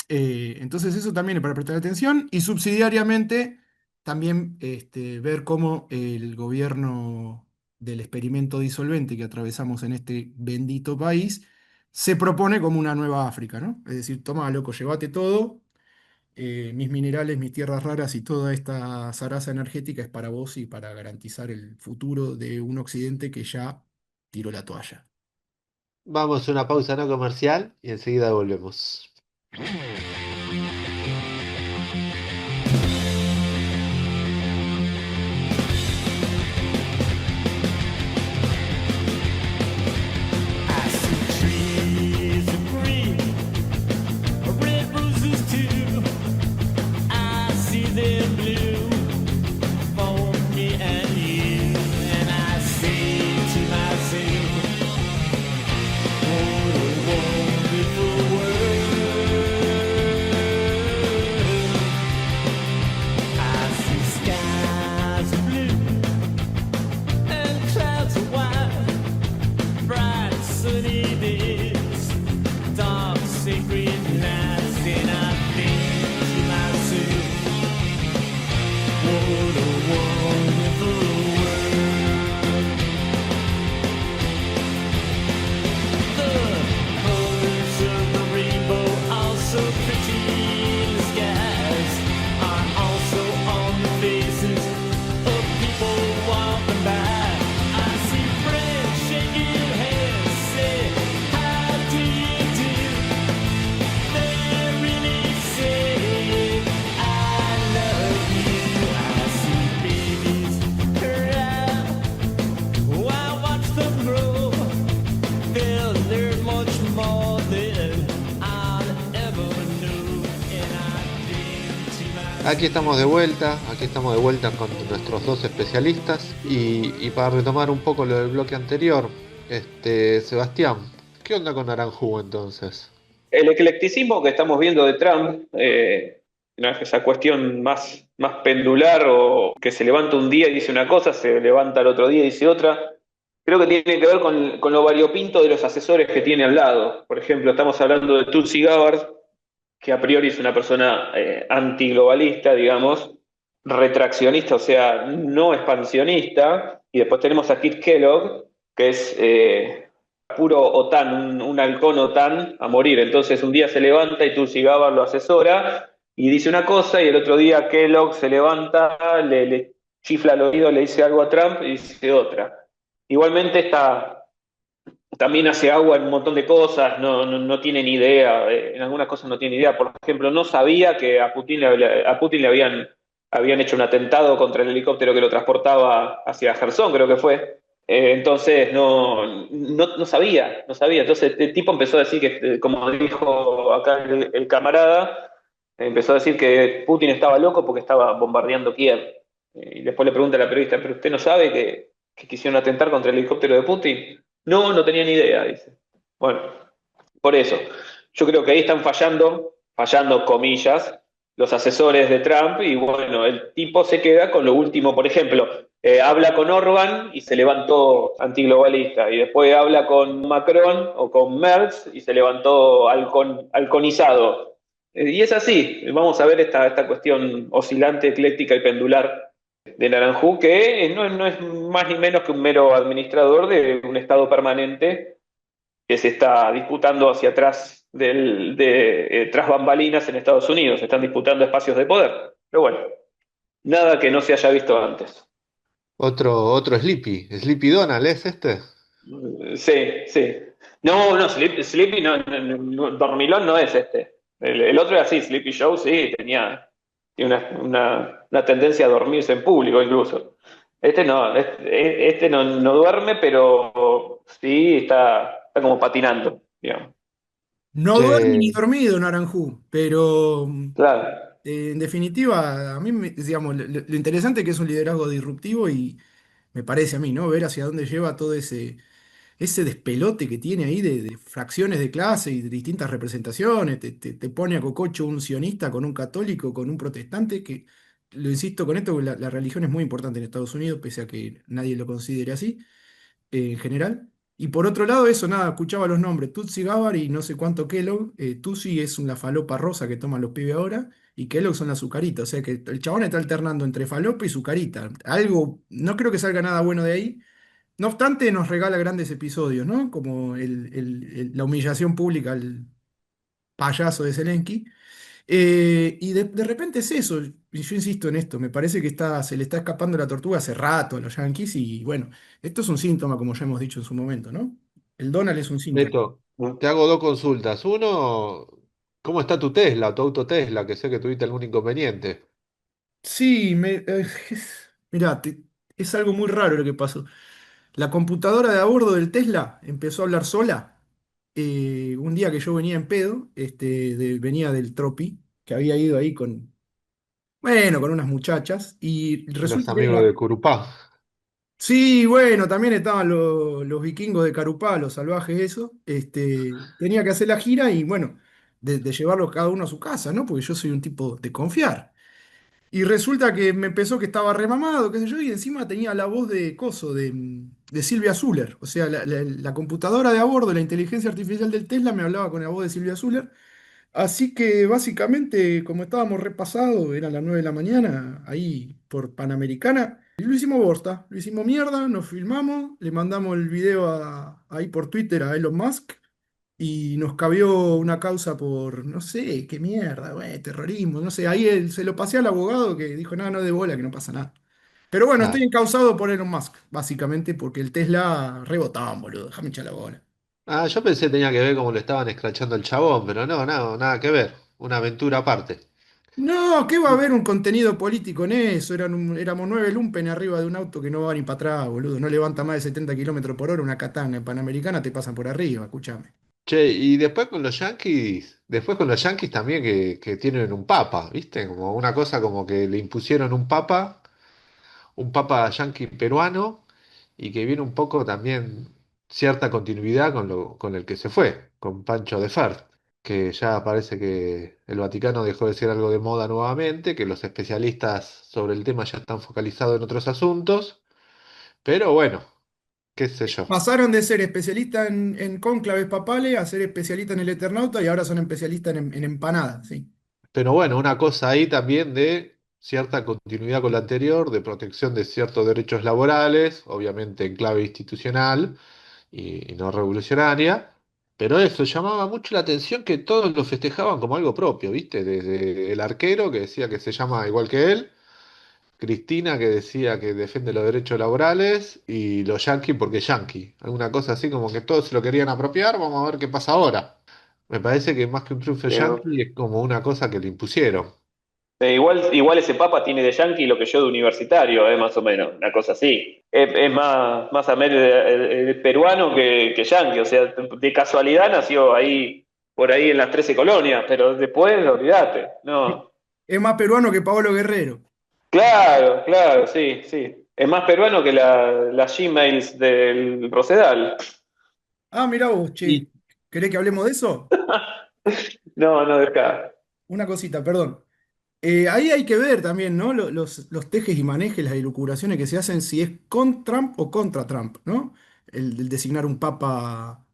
Entonces eso también es para prestar atención y subsidiariamente también ver cómo el gobierno del experimento disolvente que atravesamos en este bendito país se propone como una nueva África, ¿no? Es decir, toma, loco, llévate todo, mis minerales, mis tierras raras y toda esta zaraza energética es para vos y para garantizar el futuro de un occidente que ya tiró la toalla. Vamos a una pausa no comercial y enseguida volvemos. I see trees of green, red roses too. I see them blue for me and you. And I say to myself, what a wonderful world. I see skies of blue and clouds of white, bright sunny days, dark sacred nights, and I think to myself, what a wonderful world. The colors of the rainbow are so pretty in the skies, are also on the faces of people walking by. I see friends shaking hands, say, how do you do? They really say, I love you. I see babies cry while I watch them grow. They'll learn much more than I'll ever know. And I think to myself, Aquí estamos de vuelta con nuestros dos especialistas y para retomar un poco lo del bloque anterior, Sebastián, ¿qué onda con Aranjú entonces? El eclecticismo que estamos viendo de Trump, ¿no? Esa cuestión más pendular o que se levanta un día y dice una cosa, se levanta el otro día y dice otra, creo que tiene que ver con lo variopinto de los asesores que tiene al lado. Por ejemplo, estamos hablando de Tulsi Gabbard, que a priori es una persona antiglobalista, digamos, retraccionista, o sea, no expansionista, y después tenemos a Kit Kellogg, que es puro OTAN, un halcón OTAN a morir. Entonces un día se levanta y Tulsi Gabbard lo asesora y dice una cosa, y el otro día Kellogg se levanta, le chifla al oído, le dice algo a Trump y dice otra. Igualmente también hace agua en un montón de cosas, no tiene ni idea, en algunas cosas no tiene idea. Por ejemplo, no sabía que a Putin le habían hecho un atentado contra el helicóptero que lo transportaba hacia Gerson, creo que fue. Entonces no sabía, no sabía. Entonces el tipo empezó a decir que, como dijo acá el camarada, empezó a decir que Putin estaba loco porque estaba bombardeando Kiev. Y después le pregunta a la periodista, ¿pero usted no sabe que quisieron atentar contra el helicóptero de Putin? No tenía ni idea, dice. Bueno, por eso. Yo creo que ahí están fallando comillas, los asesores de Trump, y bueno, el tipo se queda con lo último. Por ejemplo, habla con Orban y se levantó antiglobalista, y después habla con Macron o con Merz y se levantó halconizado. Y es así, vamos a ver esta cuestión oscilante, ecléctica y pendular de Naranjú, que no es más ni menos que un mero administrador de un estado permanente que se está disputando hacia atrás tras bambalinas en Estados Unidos. Se están disputando espacios de poder. Pero bueno, nada que no se haya visto antes. Otro Sleepy Donald, ¿es este? Sí. No, Sleepy Dormilón no es este. El otro era así, Sleepy Joe, sí, tiene una tendencia a dormirse en público incluso. Este no duerme, pero sí está como patinando, digamos. No duerme ni Che, dormido Naranjú, pero Claro. en definitiva, a mí, digamos, lo interesante es que es un liderazgo disruptivo y me parece a mí, ¿no? Ver hacia dónde lleva todo ese despelote que tiene ahí de fracciones de clase y de distintas representaciones. Te pone a cococho un sionista con un católico, con un protestante, que lo insisto con esto, porque la religión es muy importante en Estados Unidos, pese a que nadie lo considere así en general. Y por otro lado, eso, nada, escuchaba los nombres, Tutsi Gabbard y no sé cuánto Kellogg. Tutsi es una falopa rosa que toman los pibes ahora, y Kellogg son las azucaritas. O sea que el chabón está alternando entre falopa y sucarita. Algo, no creo que salga nada bueno de ahí. No obstante, nos regala grandes episodios, ¿no? Como la humillación pública al payaso de Zelensky. Y de repente es eso, y yo insisto en esto, me parece que se le está escapando la tortuga hace rato a los Yankees y bueno, esto es un síntoma, como ya hemos dicho en su momento, ¿no? El Donald es un síntoma. Beto, te hago dos consultas. Uno, ¿cómo está tu Tesla, tu auto Tesla? Que sé que tuviste algún inconveniente. Sí, mirá, es algo muy raro lo que pasó. La computadora de a bordo del Tesla empezó a hablar sola. Un día que yo venía en pedo, venía del Tropi, que había ido ahí bueno, con unas muchachas, y Los resulta que era amigos de Curupá. Sí, bueno, también estaban los vikingos de Carupá, los salvajes, eso. Tenía que hacer la gira y bueno, de llevarlos cada uno a su casa, ¿no? Porque yo soy un tipo de confiar. Y resulta que me empezó que estaba remamado, qué sé yo, y encima tenía la voz de coso, de Silvia Zuller. O sea, la computadora de a bordo, la inteligencia artificial del Tesla me hablaba con la voz de Silvia Zuller. Así que básicamente, como estábamos repasados, eran las 9 de la mañana, ahí por Panamericana, y lo hicimos bosta, lo hicimos mierda, nos filmamos, le mandamos el video ahí por Twitter a Elon Musk y nos cabió una causa por, no sé, qué mierda, güey, terrorismo, no sé, ahí se lo pasé al abogado que dijo, nada, no de bola, que no pasa nada. Pero bueno, estoy Claro. encausado por Elon Musk, básicamente porque el Tesla rebotaba, boludo, déjame echar la bola. Ah, yo pensé que tenía que ver cómo le estaban escrachando el chabón, pero no, nada que ver. Una aventura aparte. No, ¿qué va a haber un contenido político en eso? Éramos 9 lumpen arriba de un auto que no va ni para atrás, boludo. No levanta más de 70 kilómetros por hora una katana en Panamericana, te pasan por arriba, escúchame. Che, y después con los Yankees también que tienen un papa, ¿viste? Como una cosa como que le impusieron un papa yanqui peruano, y que viene un poco también cierta continuidad con el que se fue, con Pancho de Fert, que ya parece que el Vaticano dejó de ser algo de moda nuevamente, que los especialistas sobre el tema ya están focalizados en otros asuntos, pero bueno, qué sé yo. Pasaron de ser especialistas en cónclaves papales a ser especialistas en el Eternauta y ahora son especialistas en empanadas, sí. Pero bueno, una cosa ahí también de cierta continuidad con la anterior, de protección de ciertos derechos laborales, obviamente en clave institucional y no revolucionaria. Pero eso llamaba mucho la atención, que todos lo festejaban como algo propio, ¿viste? Desde el arquero, que decía que se llama igual que él, Cristina, que decía que defiende los derechos laborales, y los yanquis porque yanqui. Alguna cosa así como que todos se lo querían apropiar, vamos a ver qué pasa ahora. Me parece que más que un triunfo yanqui es como una cosa que le impusieron. Igual ese Papa tiene de yankee lo que yo de universitario, más o menos, una cosa así. Es más peruano que yanqui, o sea, de casualidad nació ahí, por ahí en las 13 colonias, pero después, olvídate, no. Es más peruano que Paolo Guerrero. Claro, claro, sí, sí. Es más peruano que las Gmails del Rosedal. Ah, mirá vos, che. Y ¿Querés que hablemos de eso? No, no, deja. Una cosita, perdón. Ahí hay que ver también, ¿no? Los tejes y manejes, las elucubraciones que se hacen, si es con Trump o contra Trump, ¿no? El designar un papa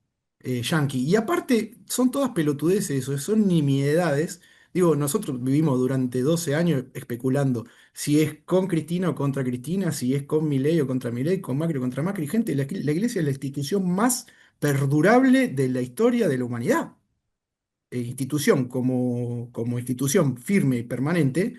yanqui. Y aparte, son todas pelotudeces eso, son nimiedades. Digo, nosotros vivimos durante 12 años especulando si es con Cristina o contra Cristina, si es con Milei o contra Milei, con Macri o contra Macri. Gente, la iglesia es la institución más perdurable de la historia de la humanidad institución como institución firme y permanente,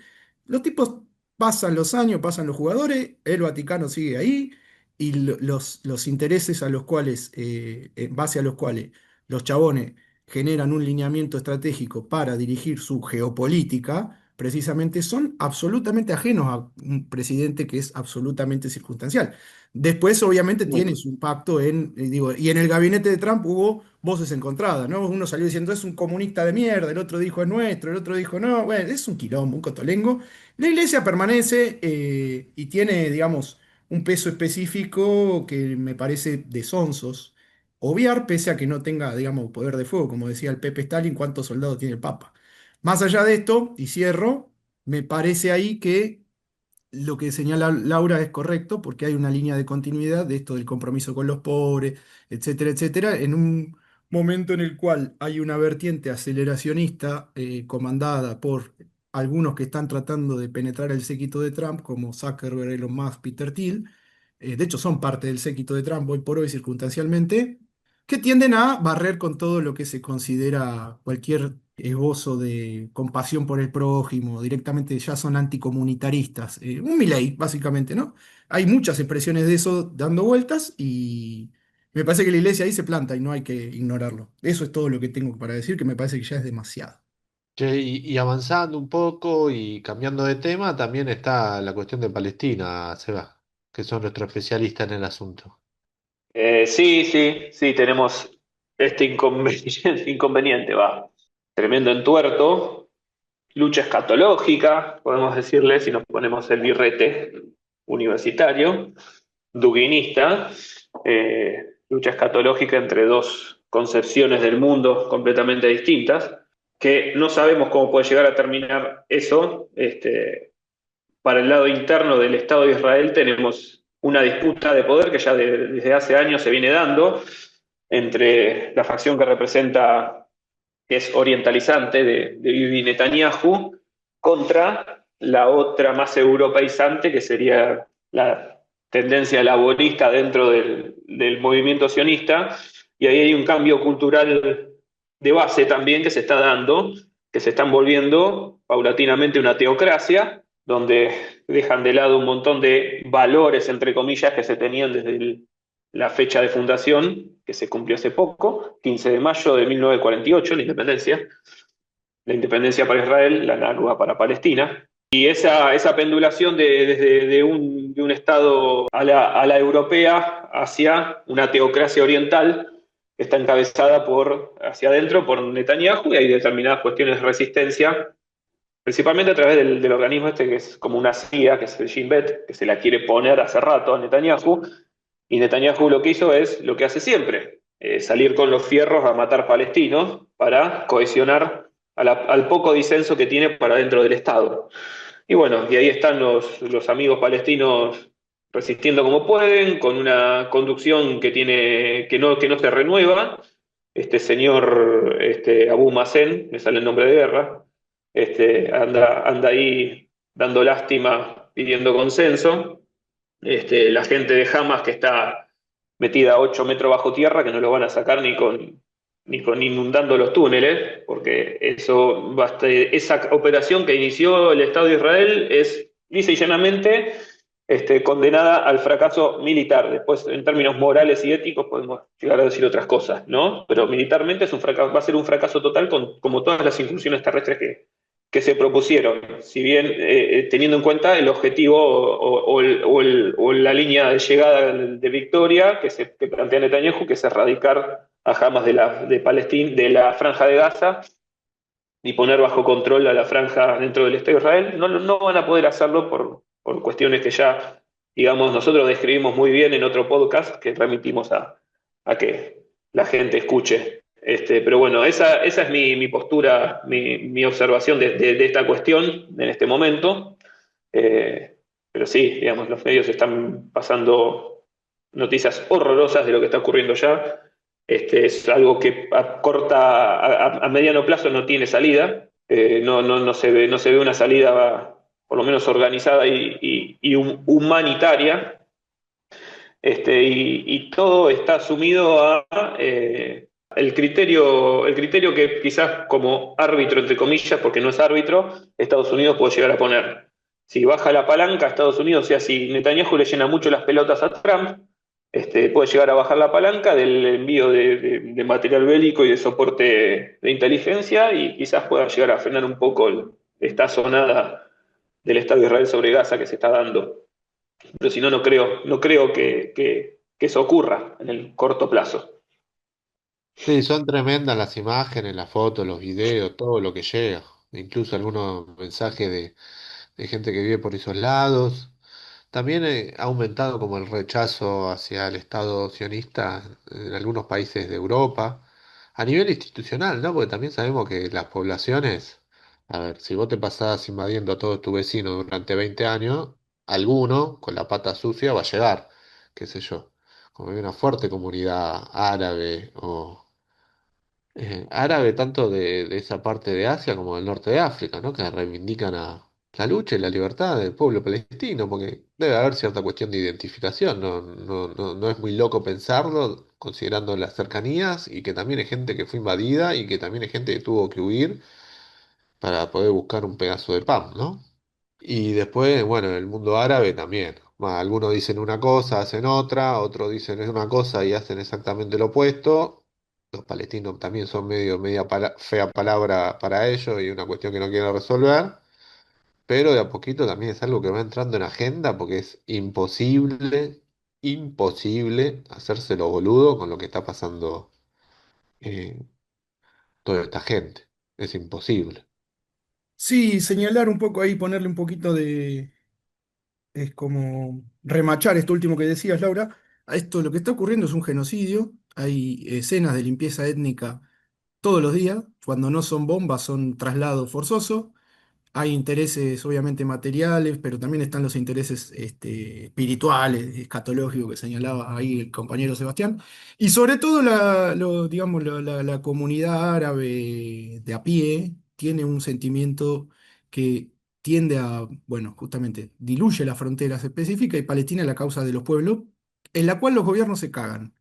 los tipos pasan los años, pasan los jugadores, el Vaticano sigue ahí y los intereses a los cuales, en base a los cuales los chabones generan un lineamiento estratégico para dirigir su geopolítica, precisamente son absolutamente ajenos a un presidente que es absolutamente circunstancial. Después, obviamente, tiene su impacto digo, y en el gabinete de Trump hubo voces encontradas, ¿no? Uno salió diciendo es un comunista de mierda, el otro dijo es nuestro, el otro dijo no, bueno, es un quilombo, un cotolengo. La iglesia permanece y tiene, digamos, un peso específico que me parece de sonsos obviar, pese a que no tenga, digamos, poder de fuego, como decía el Pepe Stalin, cuántos soldados tiene el Papa. Más allá de esto, y cierro, me parece ahí que lo que señala Laura es correcto porque hay una línea de continuidad de esto del compromiso con los pobres, etcétera, etcétera, en un momento en el cual hay una vertiente aceleracionista comandada por algunos que están tratando de penetrar el séquito de Trump, como Zuckerberg, Elon Musk, Peter Thiel, de hecho son parte del séquito de Trump hoy por hoy circunstancialmente, que tienden a barrer con todo lo que se considera cualquier esbozo de compasión por el prójimo, directamente ya son anticomunitaristas. Un Milei, básicamente, ¿no? Hay muchas expresiones de eso dando vueltas y me parece que la iglesia ahí se planta y no hay que ignorarlo. Eso es todo lo que tengo para decir, que me parece que ya es demasiado. Che, y avanzando un poco y cambiando de tema, también está la cuestión de Palestina, Seba, que son nuestros especialistas en el asunto. Sí, sí, sí, tenemos este inconveniente, inconveniente, va, tremendo entuerto, lucha escatológica, podemos decirle, si nos ponemos el birrete universitario, duguinista, lucha escatológica entre dos concepciones del mundo completamente distintas, que no sabemos cómo puede llegar a terminar eso. Para el lado interno del Estado de Israel tenemos una disputa de poder que ya desde hace años se viene dando entre la facción que representa, que es orientalizante de Bibi Netanyahu, contra la otra más europeizante, que sería la tendencia laborista dentro del movimiento sionista. Y ahí hay un cambio cultural de base también que se está dando, que se están volviendo paulatinamente una teocracia, donde dejan de lado un montón de valores, entre comillas, que se tenían desde la fecha de fundación, que se cumplió hace poco, 15 de mayo de 1948, la independencia para Israel, la Nakba para Palestina. Y esa pendulación de un Estado a la europea hacia una teocracia oriental que está encabezada hacia adentro por Netanyahu, y hay determinadas cuestiones de resistencia, principalmente a través del organismo este que es como una CIA, que es el Shin Bet, que se la quiere poner hace rato a Netanyahu, y Netanyahu lo que hizo es lo que hace siempre, salir con los fierros a matar palestinos para cohesionar al poco disenso que tiene para dentro del Estado. Y bueno, y ahí están los amigos palestinos resistiendo como pueden, con una conducción que no se renueva. Este señor Abu Mazen, me sale el nombre de guerra, anda ahí dando lástima, pidiendo consenso. La gente de Hamas que está metida a 8 metros bajo tierra, que no lo van a sacar ni con inundando los túneles, porque esa operación que inició el Estado de Israel es lisa y llanamente condenada al fracaso militar. Después, en términos morales y éticos, podemos llegar a decir otras cosas, ¿no? Pero militarmente va a ser un fracaso total, como todas las incursiones terrestres que se propusieron, si bien teniendo en cuenta el objetivo o la línea de llegada de victoria que plantea Netanyahu, que es erradicar a Hamas de Palestina, de la franja de Gaza, y poner bajo control a la franja dentro del Estado de Israel. No van a poder hacerlo por cuestiones que ya, digamos, nosotros describimos muy bien en otro podcast que remitimos a que la gente escuche. Pero bueno, esa es mi postura, mi observación de esta cuestión en este momento. Pero sí, digamos, los medios están pasando noticias horrorosas de lo que está ocurriendo ya. Es algo que a mediano plazo no tiene salida. No se ve una salida, por lo menos organizada y humanitaria. Y todo está sumido a el criterio que quizás como árbitro, entre comillas, porque no es árbitro, Estados Unidos puede llegar a poner. Si baja la palanca Estados Unidos, o sea, si Netanyahu le llena mucho las pelotas a Trump, puede llegar a bajar la palanca del envío de material bélico y de soporte de inteligencia, y quizás pueda llegar a frenar un poco esta sonada del Estado de Israel sobre Gaza que se está dando. Pero si no, no creo que eso ocurra en el corto plazo. Sí, son tremendas las imágenes, las fotos, los videos, todo lo que llega. Incluso algunos mensajes de gente que vive por esos lados. También ha aumentado como el rechazo hacia el Estado sionista en algunos países de Europa, a nivel institucional, ¿no? Porque también sabemos que las poblaciones, a ver, si vos te pasás invadiendo a todos tus vecinos durante 20 años, alguno con la pata sucia va a llegar, qué sé yo. Como hay una fuerte comunidad árabe o árabe tanto de esa parte de Asia como del norte de África, ¿no? Que reivindican la lucha y la libertad del pueblo palestino, porque debe haber cierta cuestión de identificación, no es muy loco pensarlo, considerando las cercanías y que también hay gente que fue invadida y que también hay gente que tuvo que huir para poder buscar un pedazo de pan, ¿no? Y después, bueno, en el mundo árabe también. Algunos dicen una cosa, hacen otra, otros dicen es una cosa y hacen exactamente lo opuesto. Los palestinos también son fea palabra para ellos y una cuestión que no quieren resolver. Pero de a poquito también es algo que va entrando en agenda porque es imposible hacérselo boludo con lo que está pasando eh, toda esta gente. Es imposible. Sí, señalar un poco ahí, ponerle un poquito de, es como remachar esto último que decías, Laura. A esto lo que está ocurriendo es un genocidio. Hay escenas de limpieza étnica todos los días. Cuando no son bombas, son traslados forzosos. Hay intereses obviamente materiales, pero también están los intereses espirituales, escatológicos que señalaba ahí el compañero Sebastián. Y sobre todo digamos, la comunidad árabe de a pie tiene un sentimiento que tiende a, bueno, justamente diluye las fronteras específicas y Palestina es la causa de los pueblos, en la cual los gobiernos se cagan.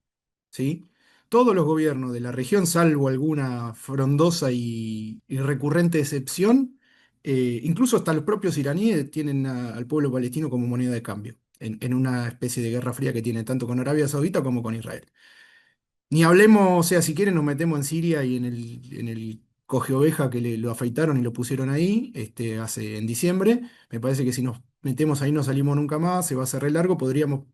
¿Sí? Todos los gobiernos de la región, salvo alguna frondosa y recurrente excepción, incluso hasta los propios iraníes tienen al pueblo palestino como moneda de cambio, en una especie de guerra fría que tienen tanto con Arabia Saudita como con Israel. Ni hablemos, o sea, si quieren nos metemos en Siria y en el coge oveja que lo afeitaron y lo pusieron ahí, en diciembre. Me parece que si nos metemos ahí no salimos nunca más, se va a hacer re largo, podríamos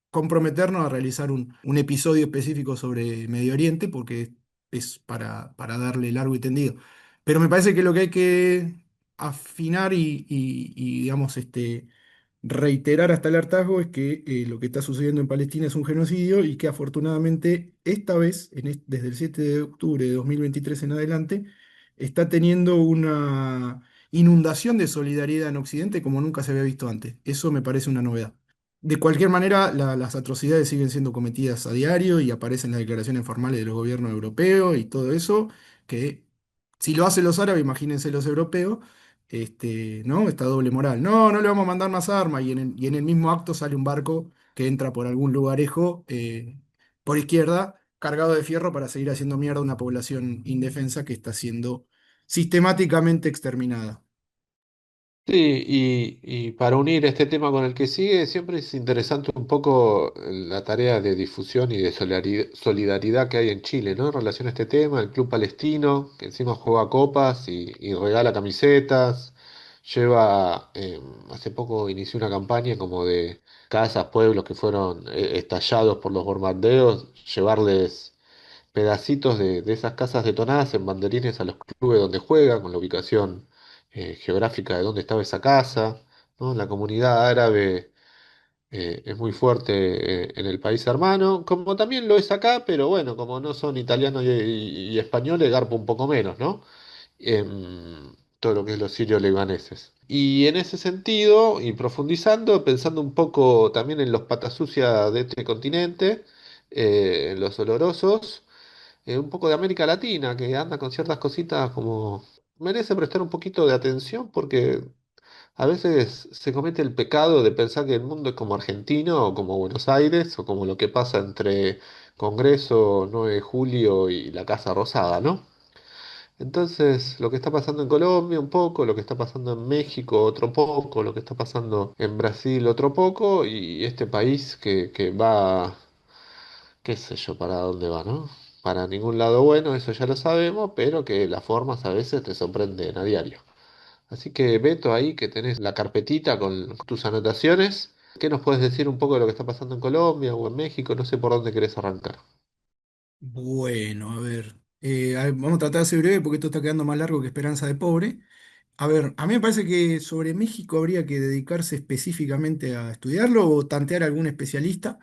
comprometernos a realizar un episodio específico sobre Medio Oriente, porque es para darle largo y tendido. Pero me parece que lo que hay que afinar y, digamos, reiterar hasta el hartazgo es que lo que está sucediendo en Palestina es un genocidio y que afortunadamente esta vez, desde el 7 de octubre de 2023 en adelante, está teniendo una inundación de solidaridad en Occidente como nunca se había visto antes. Eso me parece una novedad. De cualquier manera, las atrocidades siguen siendo cometidas a diario y aparecen las declaraciones formales de los gobiernos europeos y todo eso, que si lo hacen los árabes, imagínense los europeos, ¿no? Esta doble moral. No, no le vamos a mandar más armas y en el mismo acto sale un barco que entra por algún lugarejo por izquierda, cargado de fierro para seguir haciendo mierda a una población indefensa que está siendo sistemáticamente exterminada. Sí, y para unir este tema con el que sigue, siempre es interesante un poco la tarea de difusión y de solidaridad que hay en Chile, ¿no? En relación a este tema, el Club Palestino, que encima juega copas y regala camisetas, hace poco inició una campaña como de casas, pueblos que fueron estallados por los bombardeos, llevarles pedacitos de esas casas detonadas en banderines a los clubes donde juegan, con la ubicación geográfica de dónde estaba esa casa, ¿no? La comunidad árabe es muy fuerte en el país hermano, como también lo es acá, pero bueno, como no son italianos y españoles, garpa un poco menos, ¿no? Todo lo que es los sirios libaneses. Y en ese sentido, y profundizando, pensando un poco también en los patas sucias de este continente, en los olorosos, un poco de América Latina, que anda con ciertas cositas como merece prestar un poquito de atención porque a veces se comete el pecado de pensar que el mundo es como Argentina o como Buenos Aires o como lo que pasa entre Congreso 9 de Julio y la Casa Rosada, ¿no? Entonces, lo que está pasando en Colombia un poco, lo que está pasando en México otro poco, lo que está pasando en Brasil otro poco, y este país que va, qué sé yo, para dónde va, ¿no? Para ningún lado bueno, eso ya lo sabemos, pero que las formas a veces te sorprenden a diario. Así que Beto, ahí que tenés la carpetita con tus anotaciones, ¿qué nos puedes decir un poco de lo que está pasando en Colombia o en México? No sé por dónde querés arrancar. Bueno, a ver, vamos a tratar de ser breve porque esto está quedando más largo que Esperanza de Pobre. A ver, a mí me parece que sobre México habría que dedicarse específicamente a estudiarlo o tantear a algún especialista.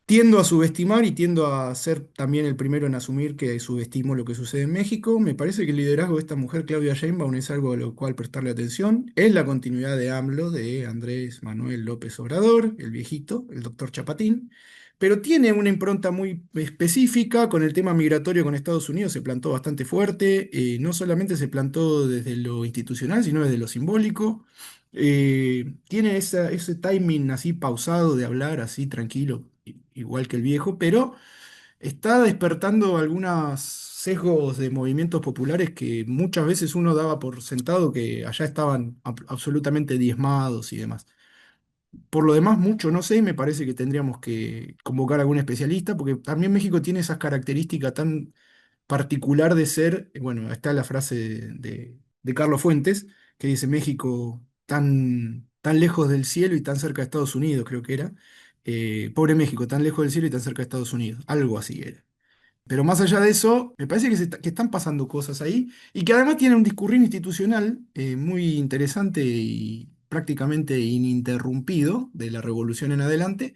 Tiendo a subestimar y tiendo a ser también el primero en asumir que subestimo lo que sucede en México. Me parece que el liderazgo de esta mujer, Claudia Sheinbaum, es algo a lo cual prestarle atención. Es la continuidad de AMLO, de Andrés Manuel López Obrador, el viejito, el doctor Chapatín. pero tiene una impronta muy específica con el tema migratorio con Estados Unidos, se plantó bastante fuerte, no solamente se plantó desde lo institucional, sino desde lo simbólico. Tiene ese timing así pausado de hablar así tranquilo, igual que el viejo, pero está despertando algunos sesgos de movimientos populares que muchas veces uno daba por sentado que allá estaban absolutamente diezmados y demás. Por lo demás, mucho no sé, y me parece que tendríamos que convocar a algún especialista, porque también México tiene esas características tan particular de ser, bueno, está la frase de Carlos Fuentes, que dice México tan lejos del cielo y tan cerca de Estados Unidos, creo que era. Pobre México, tan lejos del cielo y tan cerca de Estados Unidos, algo así era. Pero más allá de eso, me parece que están pasando cosas ahí y que además tiene un discurrir institucional muy interesante y prácticamente ininterrumpido de la revolución en adelante,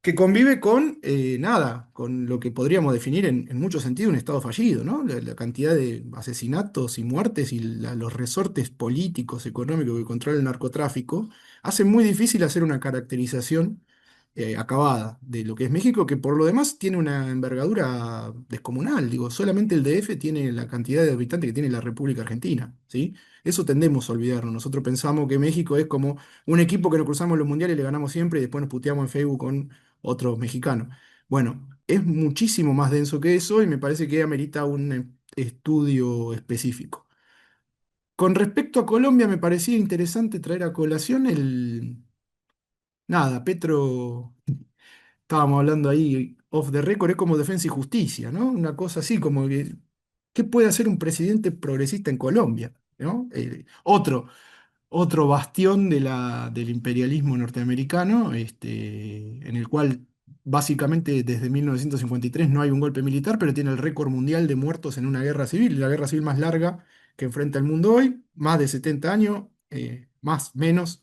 que convive con nada, con lo que podríamos definir en mucho sentido un Estado fallido, ¿no? La cantidad de asesinatos y muertes y los resortes políticos, económicos que controla el narcotráfico, hace muy difícil hacer una caracterización acabada de lo que es México, que por lo demás tiene una envergadura descomunal. Digo, solamente el DF tiene la cantidad de habitantes que tiene la República Argentina, ¿sí? Eso tendemos a olvidarnos. Nosotros pensamos que México es como un equipo que nos cruzamos en los mundiales y le ganamos siempre y después nos puteamos en Facebook con otros mexicanos. Bueno, es muchísimo más denso que eso y me parece que amerita un estudio específico. Con respecto a Colombia, me parecía interesante traer a colación Nada, Petro, estábamos hablando ahí off the record, es como Defensa y Justicia, ¿no? Una cosa así como que, ¿qué puede hacer un presidente progresista en Colombia? ¿No? Otro bastión del imperialismo norteamericano, en el cual básicamente desde 1953 no hay un golpe militar, pero tiene el récord mundial de muertos en una guerra civil, la guerra civil más larga que enfrenta el mundo hoy, más de 70 años, más, menos,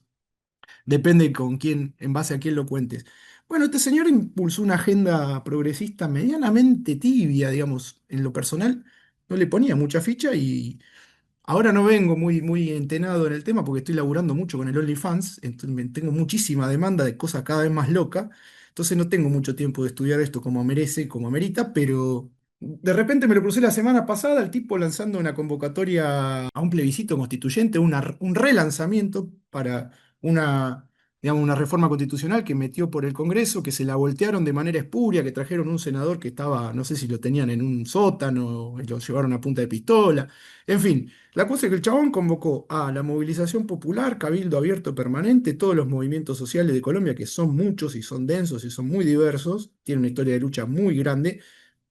depende con quién, en base a quién lo cuentes. Bueno, este señor impulsó una agenda progresista medianamente tibia, digamos, en lo personal, no le ponía mucha ficha y ahora no vengo muy entenado en el tema porque estoy laburando mucho con el OnlyFans, entonces tengo muchísima demanda de cosas cada vez más locas, entonces no tengo mucho tiempo de estudiar esto como merece, como amerita, pero de repente me lo crucé la semana pasada, el tipo lanzando una convocatoria a un plebiscito constituyente, un relanzamiento para una, digamos, una reforma constitucional que metió por el Congreso, que se la voltearon de manera espuria, que trajeron un senador que estaba, no sé si lo tenían en un sótano, y lo llevaron a punta de pistola, en fin. La cosa es que el chabón convocó a la movilización popular, cabildo abierto permanente, todos los movimientos sociales de Colombia, que son muchos y son densos y son muy diversos, tienen una historia de lucha muy grande.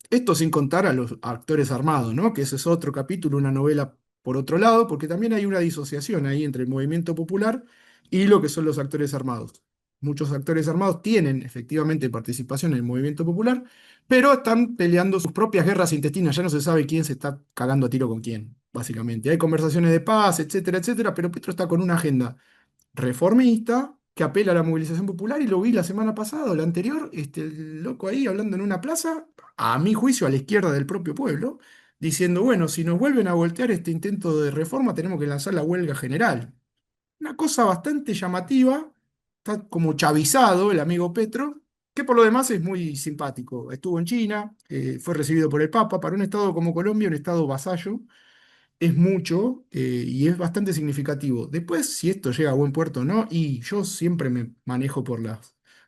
Esto sin contar a los actores armados, ¿no? Que ese es otro capítulo, una novela por otro lado, porque también hay una disociación ahí entre el movimiento popular y lo que son los actores armados. Muchos actores armados tienen efectivamente participación en el movimiento popular, pero están peleando sus propias guerras intestinas. Ya no se sabe quién se está cagando a tiro con quién, básicamente. Hay conversaciones de paz, etcétera, etcétera, pero Petro está con una agenda reformista que apela a la movilización popular y lo vi la semana pasada o la anterior, el loco ahí hablando en una plaza, a mi juicio a la izquierda del propio pueblo, diciendo, bueno, si nos vuelven a voltear este intento de reforma tenemos que lanzar la huelga general. Una cosa bastante llamativa, está como chavizado el amigo Petro, que por lo demás es muy simpático. Estuvo en China, fue recibido por el Papa, para un estado como Colombia, un estado vasallo, es mucho y es bastante significativo. Después, si esto llega a buen puerto o no, y yo siempre me manejo por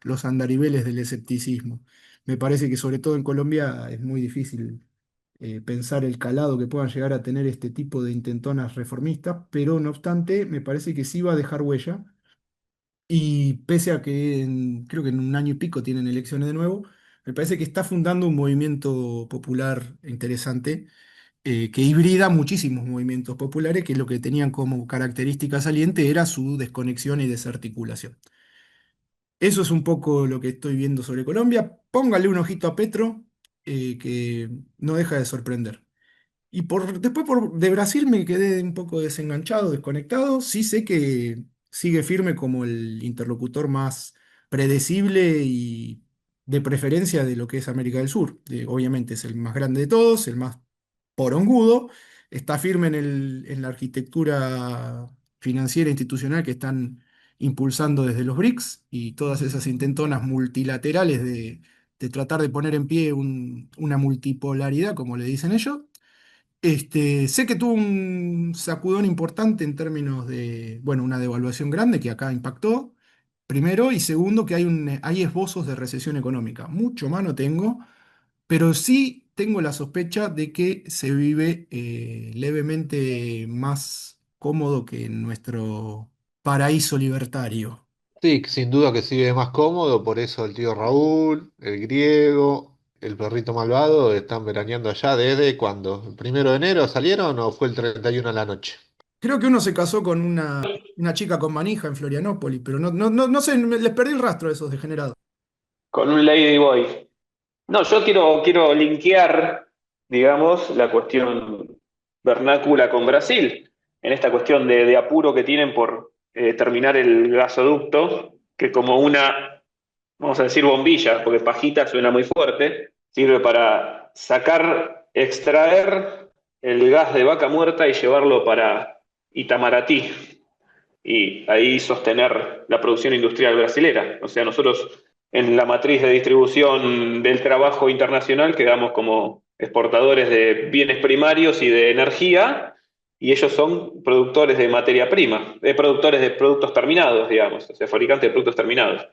los andariveles del escepticismo. Me parece que sobre todo en Colombia es muy difícil pensar el calado que puedan llegar a tener este tipo de intentonas reformistas, pero no obstante, me parece que sí va a dejar huella. Y pese a que creo que en un año y pico tienen elecciones de nuevo, me parece que está fundando un movimiento popular interesante que hibrida muchísimos movimientos populares que lo que tenían como característica saliente era su desconexión y desarticulación. Eso es un poco lo que estoy viendo sobre Colombia. Póngale un ojito a Petro, que no deja de sorprender. Y después de Brasil me quedé un poco desenganchado, desconectado. Sí sé que sigue firme como el interlocutor más predecible y de preferencia de lo que es América del Sur. Obviamente es el más grande de todos, el más porongudo, está firme en la arquitectura financiera e institucional que están impulsando desde los BRICS y todas esas intentonas multilaterales de tratar de poner en pie una multipolaridad, como le dicen ellos. Sé que tuvo un sacudón importante en términos de, bueno, una devaluación grande que acá impactó, primero, y segundo, que hay esbozos de recesión económica. Mucho más no tengo, pero sí tengo la sospecha de que se vive levemente más cómodo que en nuestro paraíso libertario. Sí, sin duda que sí es más cómodo, por eso el tío Raúl, el griego, el perrito malvado están veraneando allá desde cuando, ¿el 1 de enero salieron o fue el 31 a la noche? Creo que uno se casó con una chica con manija en Florianópolis, pero no sé, les perdí el rastro a esos degenerados. Con un Ladyboy. No, yo quiero linkear, digamos, la cuestión vernácula con Brasil, en esta cuestión de apuro que tienen por terminar el gasoducto, que como una, vamos a decir bombilla, porque pajita suena muy fuerte, sirve para sacar, extraer el gas de vaca muerta y llevarlo para Itamaraty y ahí sostener la producción industrial brasilera. O sea, nosotros en la matriz de distribución del trabajo internacional quedamos como exportadores de bienes primarios y de energía, y ellos son productores de materia prima, productores de productos terminados, digamos, o sea, fabricantes de productos terminados.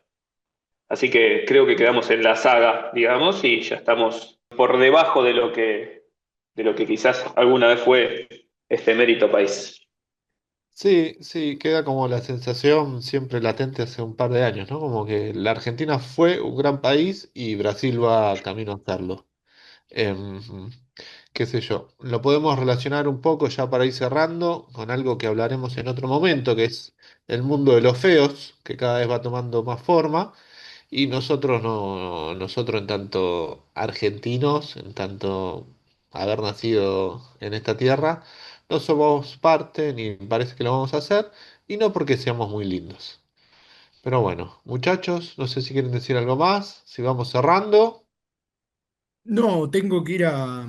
Así que creo que quedamos en la saga, digamos, y ya estamos por debajo de lo que quizás alguna vez fue este mérito país. Sí, sí, queda como la sensación siempre latente hace un par de años, ¿no? Como que la Argentina fue un gran país y Brasil va camino a serlo. Em, qué sé yo, lo podemos relacionar un poco ya para ir cerrando con algo que hablaremos en otro momento, que es el mundo de los feos, que cada vez va tomando más forma, y nosotros no, nosotros en tanto argentinos, en tanto haber nacido en esta tierra, no somos parte, ni parece que lo vamos a hacer, y no porque seamos muy lindos. Pero bueno, muchachos, no sé si quieren decir algo más, si vamos cerrando. No, tengo que ir a...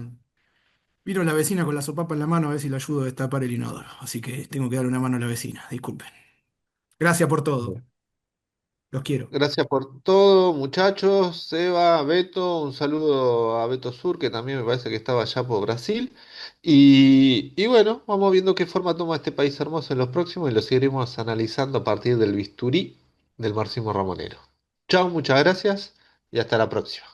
Vino la vecina con la sopapa en la mano a ver si le ayudo a destapar el inodoro. Así que tengo que dar una mano a la vecina. Disculpen. Gracias por todo. Los quiero. Gracias por todo, muchachos. Seba, Beto, un saludo a Beto Sur, que también me parece que estaba allá por Brasil. Y bueno, vamos viendo qué forma toma este país hermoso en los próximos y lo seguiremos analizando a partir del bisturí del Marxismo Ramonero. Chao, muchas gracias y hasta la próxima.